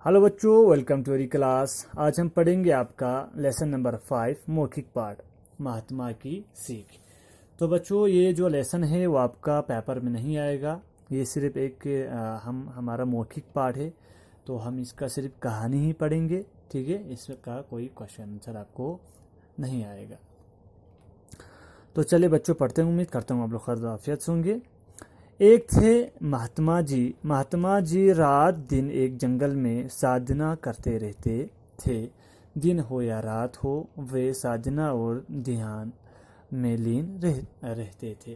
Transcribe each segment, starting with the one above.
Hello बच्चों, welcome to मेरी class. आज हम पढ़ेंगे आपका लेसन नंबर 5 मौखिक पाठ महात्मा की सीख। तो बच्चों, ये जो लेसन है वो आपका पेपर में नहीं आएगा। ये सिर्फ एक हमारा मौखिक पाठ है, तो हम इसका सिर्फ कहानी ही पढ़ेंगे। ठीक है, इसका कोई क्वेश्चन आंसर आपको नहीं आएगा। तो चलिए बच्चों पढ़ते हैं। उम्मीद करता हूँ आप लोग खैर आफियत से होंगे। एक थे महात्मा जी। महात्मा जी रात दिन एक जंगल में साधना करते रहते थे। दिन हो या रात हो, वे साधना और ध्यान में लीन रहते थे।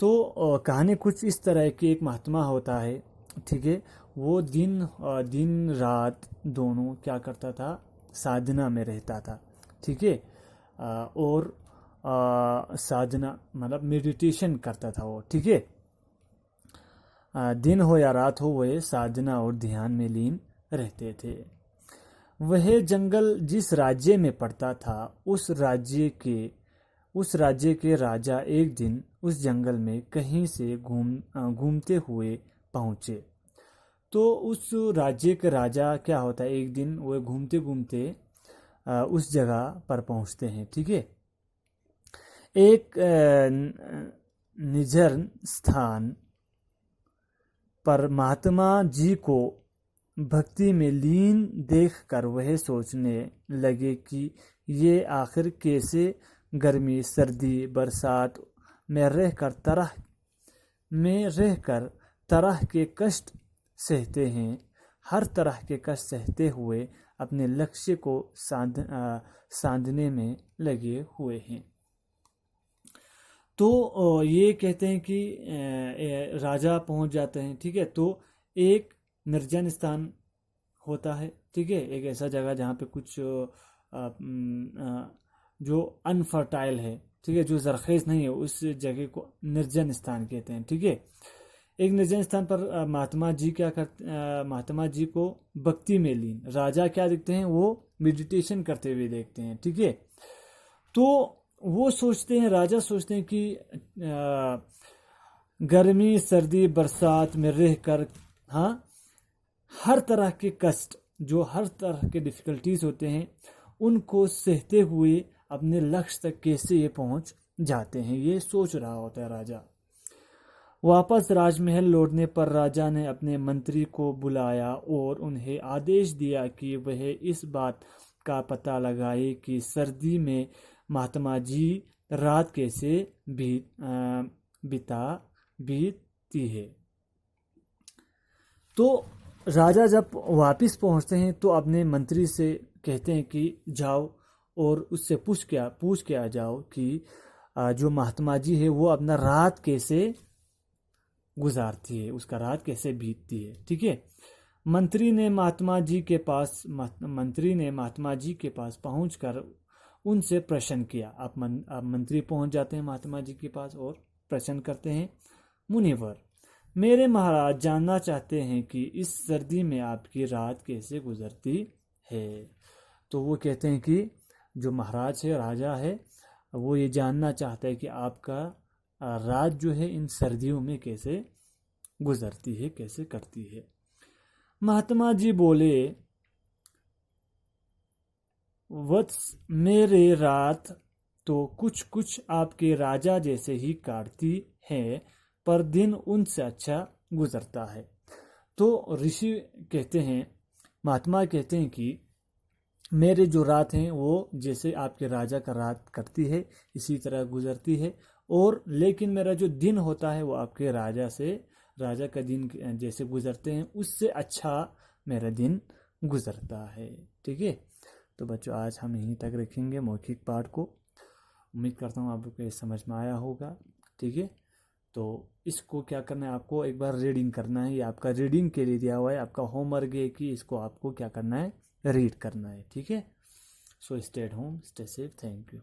तो कहानी कुछ इस तरह की, एक महात्मा होता है, ठीक है। वो दिन रात दोनों क्या करता था, साधना में रहता था, ठीक है। और साधना मतलब मेडिटेशन करता था वो, ठीक है। दिन हो या रात हो, वह साधना और ध्यान में लीन रहते थे। वह जंगल जिस राज्य में पड़ता था, उस राज्य के राजा एक दिन उस जंगल में कहीं से घूमते हुए पहुंचे। तो उस राज्य के राजा क्या होता है, एक दिन वह घूमते घूमते उस जगह पर पहुंचते हैं, ठीक है। एक निर्जन स्थान पर महात्मा जी को भक्ति में लीन देखकर वह सोचने लगे कि ये आखिर कैसे गर्मी सर्दी बरसात में रहकर तरह के कष्ट सहते हैं। हर तरह के कष्ट सहते हुए अपने लक्ष्य को साधने में लगे हुए हैं। तो ये कहते हैं कि राजा पहुंच जाते हैं, ठीक है। तो एक निर्जन स्थान होता है, ठीक है, एक ऐसा जगह जहाँ पे कुछ जो अनफर्टाइल है, ठीक है, जो जरखेज नहीं है, उस जगह को निर्जन स्थान कहते हैं, ठीक है। एक निर्जन स्थान पर महात्मा जी को भक्ति में लीन राजा क्या देखते हैं, वो मेडिटेशन करते हुए देखते हैं, ठीक है। तो वो सोचते हैं, राजा सोचते हैं कि गर्मी सर्दी बरसात में रहकर, हाँ, हर तरह के कष्ट, जो हर तरह के डिफिकल्टीज होते हैं, उनको सहते हुए अपने लक्ष्य तक कैसे ये पहुंच जाते हैं, ये सोच रहा होता है राजा। वापस राजमहल लौटने पर राजा ने अपने मंत्री को बुलाया और उन्हें आदेश दिया कि वह इस बात का पता लगाए कि सर्दी में महात्मा जी रात कैसे बीतती है। तो राजा जब वापस पहुंचते हैं तो अपने मंत्री से कहते हैं कि जाओ और उससे पूछ के आ जाओ कि जो महात्मा जी है वो अपना रात कैसे गुजारती है, उसका रात कैसे बीतती है, ठीक है। मंत्री ने महात्मा जी के पास पहुंचकर उनसे प्रश्न किया। अब मंत्री पहुंच जाते हैं महात्मा जी के पास और प्रश्न करते हैं, मुनिवर, मेरे महाराज जानना चाहते हैं कि इस सर्दी में आपकी रात कैसे गुजरती है। तो वो कहते हैं कि जो महाराज है, राजा है, वो ये जानना चाहता है कि आपका रात जो है इन सर्दियों में कैसे गुजरती है, कैसे करती है। महात्मा जी बोले, वत्स, मेरे रात तो कुछ आपके राजा जैसे ही काटती है, पर दिन उनसे अच्छा गुजरता है। तो ऋषि कहते हैं, महात्मा कहते हैं कि मेरे जो रात हैं वो जैसे आपके राजा का रात कटती है इसी तरह गुजरती है, और लेकिन मेरा जो दिन होता है वो आपके राजा का दिन जैसे गुजरते हैं उससे अच्छा मेरा दिन गुजरता है, ठीक है। तो बच्चों, आज हम यहीं तक रखेंगे मौखिक पाठ को। उम्मीद करता हूँ आप लोग को समझ में आया होगा, ठीक है। तो इसको क्या करना है, आपको एक बार रीडिंग करना है। ये आपका रीडिंग के लिए दिया हुआ है, आपका होमवर्क है कि इसको आपको क्या करना है, रीड करना है, ठीक है। So stay at home, stay safe, thank you.